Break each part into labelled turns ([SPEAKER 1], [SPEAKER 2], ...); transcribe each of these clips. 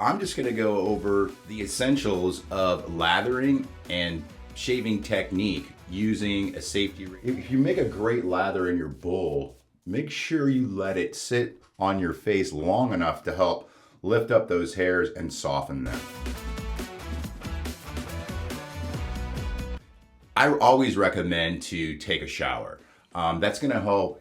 [SPEAKER 1] I'm just going to go over the essentials of lathering and shaving technique using a safety. If you make a great lather in your bowl, make sure you let it sit on your face long enough to help lift up those hairs and soften them. I always recommend to take a shower. That's going to help,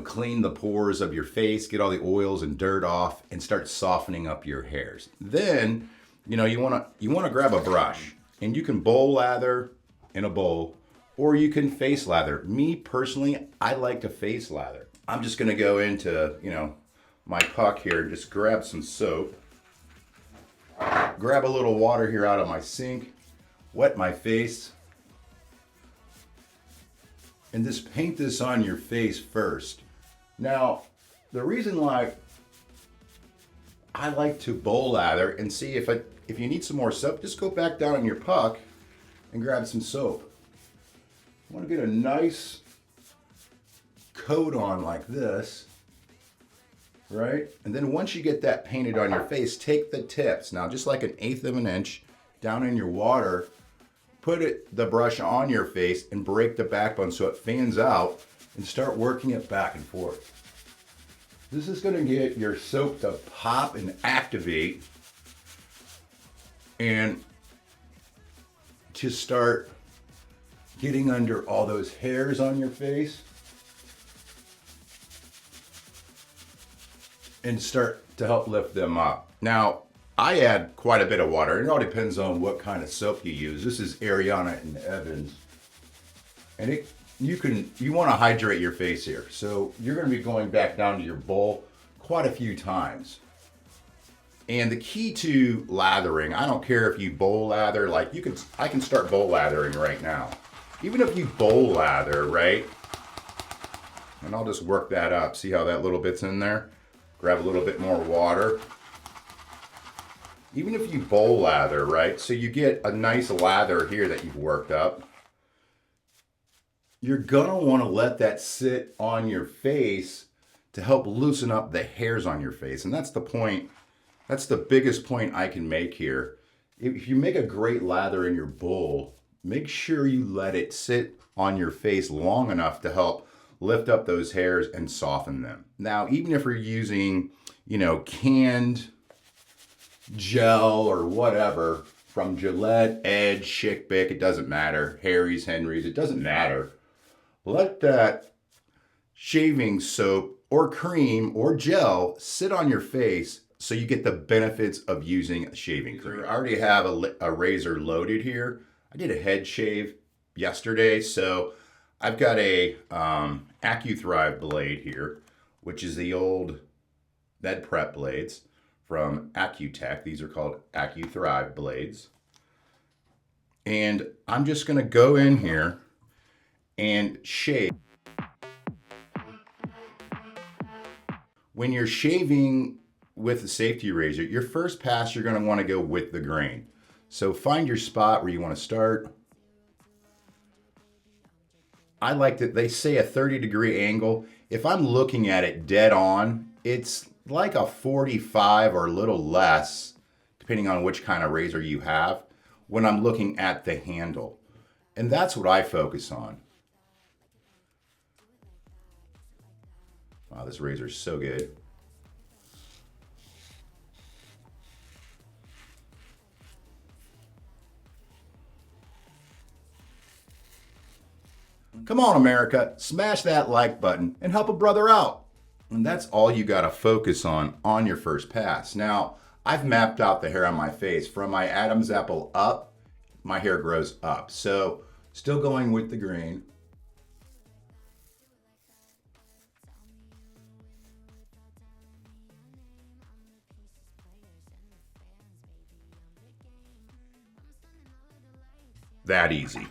[SPEAKER 1] clean the pores of your face, get all the oils and dirt off, and start softening up your hairs. Then, you want to grab a brush, and you can bowl lather in a bowl, or you can face lather. Me personally, I like to face lather. I'm just going to go into, my puck here, just grab some soap, grab a little water here out of my sink, wet my face, and just paint this on your face first. Now, the reason why I like to bowl lather and see if you need some more soap, just go back down on your puck and grab some soap. I want to get a nice coat on like this, right? And then once you get that painted on your face, take the tips, now just like 1/8 of an inch down in your water, put the brush on your face and break the backbone so it fans out and start working it back and forth. This is going to get your soap to pop and activate and to start getting under all those hairs on your face and start to help lift them up. Now, I add quite a bit of water. It all depends on what kind of soap you use. This is Ariana and Evans. And you want to hydrate your face here. So you're going to be going back down to your bowl quite a few times. And the key to lathering, I don't care if you bowl lather, I can start bowl lathering right now. Even if you bowl lather, right? And I'll just work that up. See how that little bit's in there? Grab a little bit more water. Even if you bowl lather, right? So you get a nice lather here that you've worked up. You're gonna wanna let that sit on your face to help loosen up the hairs on your face. And that's the point, that's the biggest point I can make here. If you make a great lather in your bowl, make sure you let it sit on your face long enough to help lift up those hairs and soften them. Now, even if you're using, canned gel or whatever from Gillette, Edge, Chic Bic, it doesn't matter, Harry's, Henry's, it doesn't matter. Let that shaving soap or cream or gel sit on your face so you get the benefits of using a shaving cream. I already have a razor loaded here. I did a head shave yesterday, so I've got a AccuThrive blade here, which is the old med prep blades from Accutech. These are called AccuThrive blades. And I'm just gonna go in here and shave. When you're shaving with a safety razor, your first pass, you're gonna wanna go with the grain. So find your spot where you wanna start. I like that they say a 30-degree angle. If I'm looking at it dead on, it's like a 45 or a little less, depending on which kind of razor you have, when I'm looking at the handle. And that's what I focus on. Wow, this razor is so good. Come on, America, smash that like button and help a brother out. And that's all you gotta focus on your first pass. Now, I've mapped out the hair on my face. From my Adam's apple up, my hair grows up. So, still going with the grain. That easy.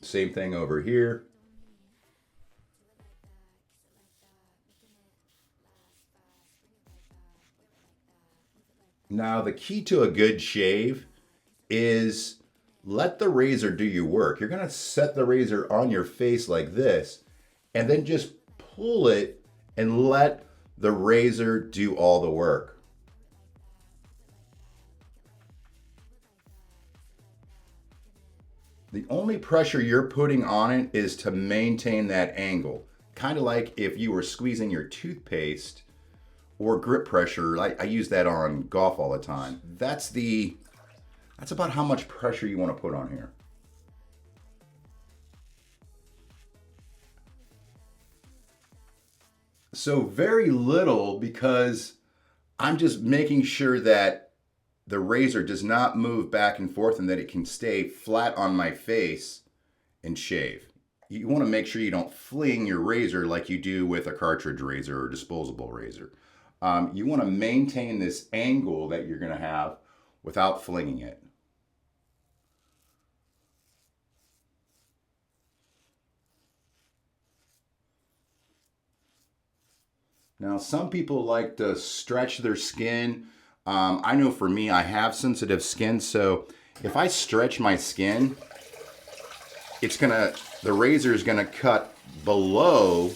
[SPEAKER 1] Same thing over here. Now, the key to a good shave is let the razor do your work. You're gonna set the razor on your face like this, and then just pull it and let the razor do all the work. The only pressure you're putting on it is to maintain that angle. Kind of like if you were squeezing your toothpaste or grip pressure. I use that on golf all the time. That's about how much pressure you want to put on here. So very little, because I'm just making sure that the razor does not move back and forth and that it can stay flat on my face and shave. You want to make sure you don't fling your razor like you do with a cartridge razor or disposable razor. You want to maintain this angle that you're going to have without flinging it. Now, some people like to stretch their skin. I know for me, I have sensitive skin, so if I stretch my skin, the razor is gonna cut below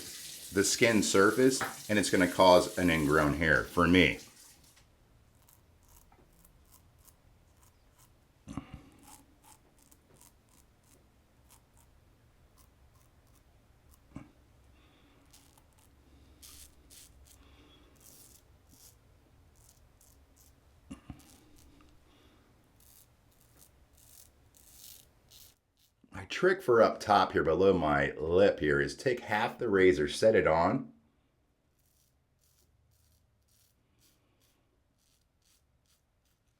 [SPEAKER 1] the skin surface, and it's gonna cause an ingrown hair for me. My trick for up top here below my lip here is take half the razor, set it on.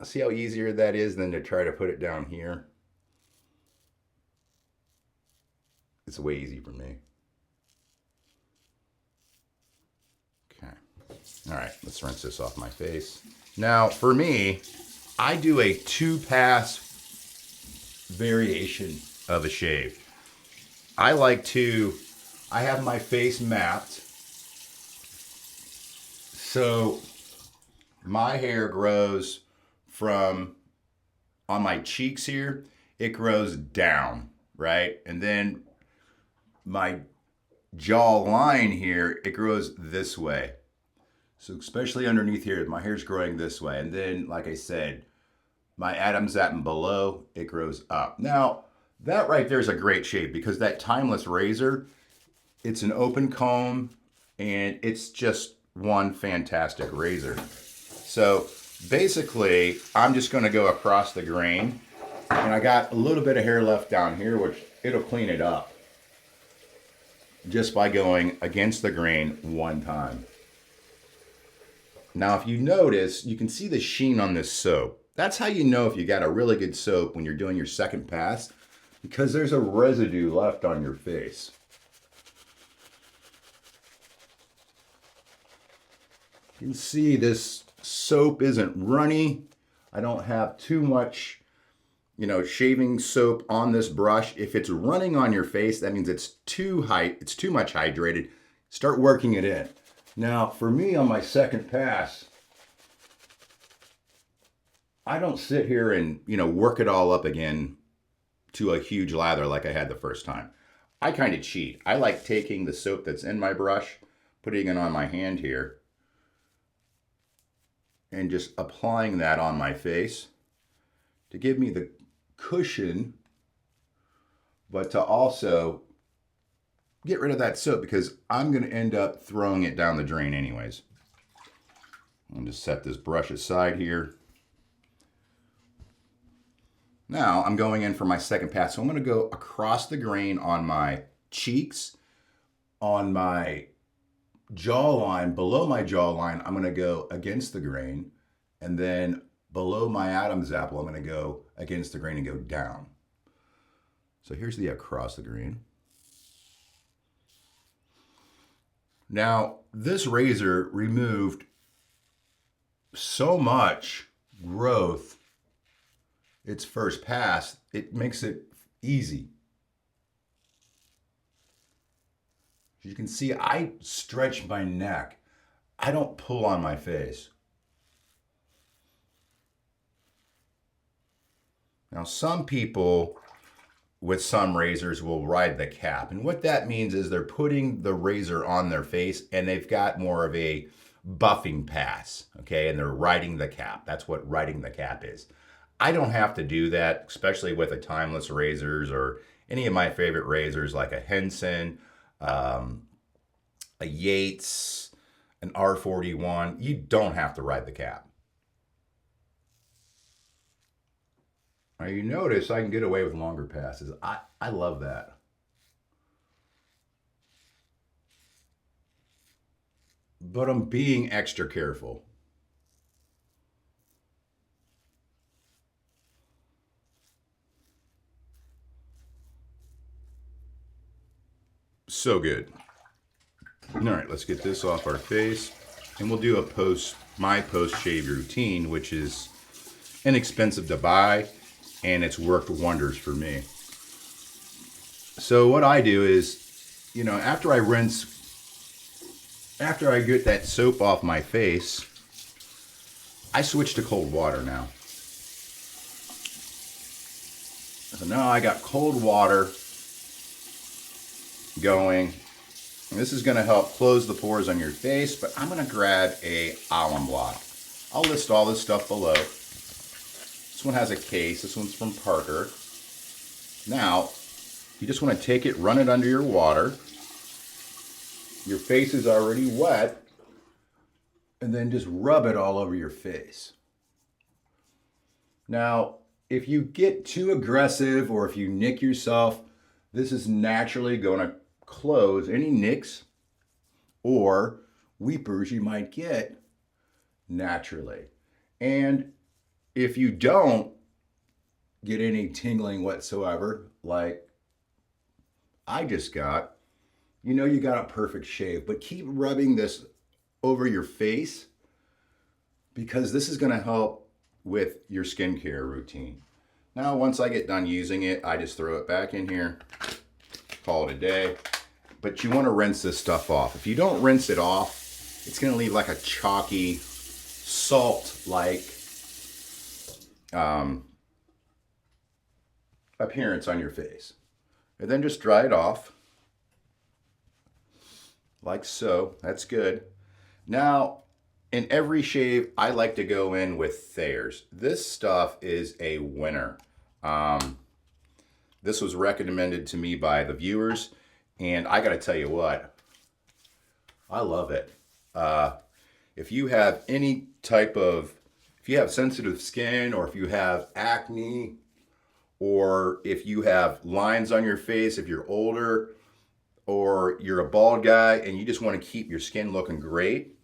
[SPEAKER 1] See how easier that is than to try to put it down here? It's way easy for me. Okay. All right, let's rinse this off my face. Now, for me, I do a 2-pass variation of a shave. I have my face mapped. So my hair grows from on my cheeks here, it grows down, right? And then my jaw line here, it grows this way. So especially underneath here, my hair's growing this way. And then, like I said, my Adam's apple below, it grows up. Now, that right there is a great shave because that Timeless razor, it's an open comb and it's just one fantastic razor. So basically, I'm just gonna go across the grain, and I got a little bit of hair left down here, which it'll clean it up just by going against the grain one time. Now, if you notice, you can see the sheen on this soap. That's how you know if you got a really good soap when you're doing your second pass, because there's a residue left on your face. You can see this soap isn't runny. I don't have too much, shaving soap on this brush. If it's running on your face, that means it's too much hydrated. Start working it in. Now, for me on my second pass, I don't sit here and, work it all up again to a huge lather like I had the first time. I kind of cheat. I like taking the soap that's in my brush, putting it on my hand here, and just applying that on my face to give me the cushion, but to also get rid of that soap because I'm going to end up throwing it down the drain anyways. I'll just set this brush aside here. Now I'm going in for my second pass. So I'm going to go across the grain on my cheeks, on my jawline, below my jawline, I'm going to go against the grain. And then below my Adam's apple, I'm going to go against the grain and go down. So here's the across the grain. Now, this razor removed so much growth its first pass, it makes it easy. You can see I stretch my neck. I don't pull on my face. Now, some people with some razors will ride the cap. And what that means is they're putting the razor on their face and they've got more of a buffing pass, okay? And they're riding the cap. That's what riding the cap is. I don't have to do that, especially with a Timeless razors or any of my favorite razors like a Henson, um, a Yates, an R41. You don't have to ride the cap. Now you notice I can get away with longer passes. I love that. But I'm being extra careful. So good. All right, let's get this off our face, and we'll do my post shave routine, which is inexpensive to buy, and it's worked wonders for me. So what I do is, after I get that soap off my face, I switch to cold water now. So now I got cold water going. And this is going to help close the pores on your face, but I'm going to grab a alum block. I'll list all this stuff below. This one has a case. This one's from Parker. Now, you just want to take it, run it under your water. Your face is already wet, and then just rub it all over your face. Now, if you get too aggressive or if you nick yourself, this is naturally going to close any nicks or weepers you might get naturally. And if you don't get any tingling whatsoever, like I just got, you got a perfect shave. But keep rubbing this over your face because this is going to help with your skincare routine. Now, once I get done using it, I just throw it back in here, call it a day. But you want to rinse this stuff off. If you don't rinse it off, it's going to leave like a chalky, salt-like appearance on your face. And then just dry it off, like so. That's good. Now, in every shave, I like to go in with Thayer's. This stuff is a winner. This was recommended to me by the viewers. And I got to tell you what, I love it. If you have if you have sensitive skin, or if you have acne, or if you have lines on your face, if you're older, or you're a bald guy and you just want to keep your skin looking great,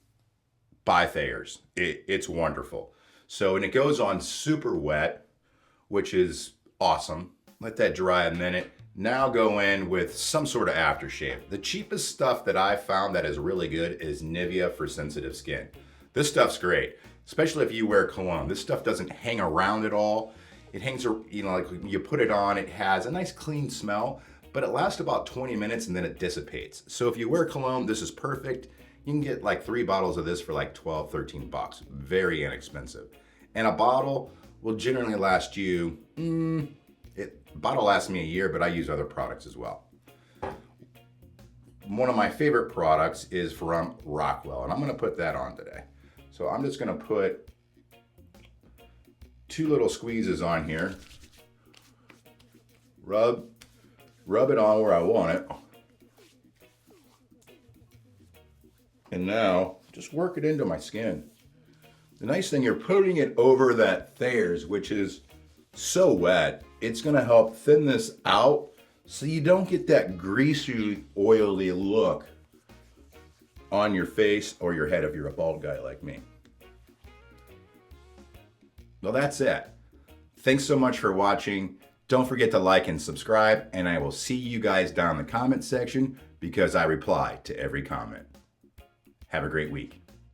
[SPEAKER 1] buy Thayer's. It's wonderful. So, and it goes on super wet, which is awesome. Let that dry a minute. Now go in with some sort of aftershave. The cheapest stuff that I found that is really good is Nivea for sensitive skin. This stuff's great, especially if you wear cologne. This stuff doesn't hang around at all. It hangs, like you put it on, it has a nice clean smell, but it lasts about 20 minutes and then it dissipates. So if you wear cologne, this is perfect. You can get like 3 bottles of this for like 12, 13 bucks. Very inexpensive. And a bottle will generally last you, bottle lasts me a year, but I use other products as well. One of my favorite products is from Rockwell, and I'm going to put that on today. So I'm just going to put 2 little squeezes on here. Rub it on where I want it. And now just work it into my skin. The nice thing, you're putting it over that Thayer's, which is so wet. It's going to help thin this out so you don't get that greasy, oily look on your face or your head if you're a bald guy like me. Well, that's it. Thanks so much for watching. Don't forget to like and subscribe, and I will see you guys down in the comment section because I reply to every comment. Have a great week.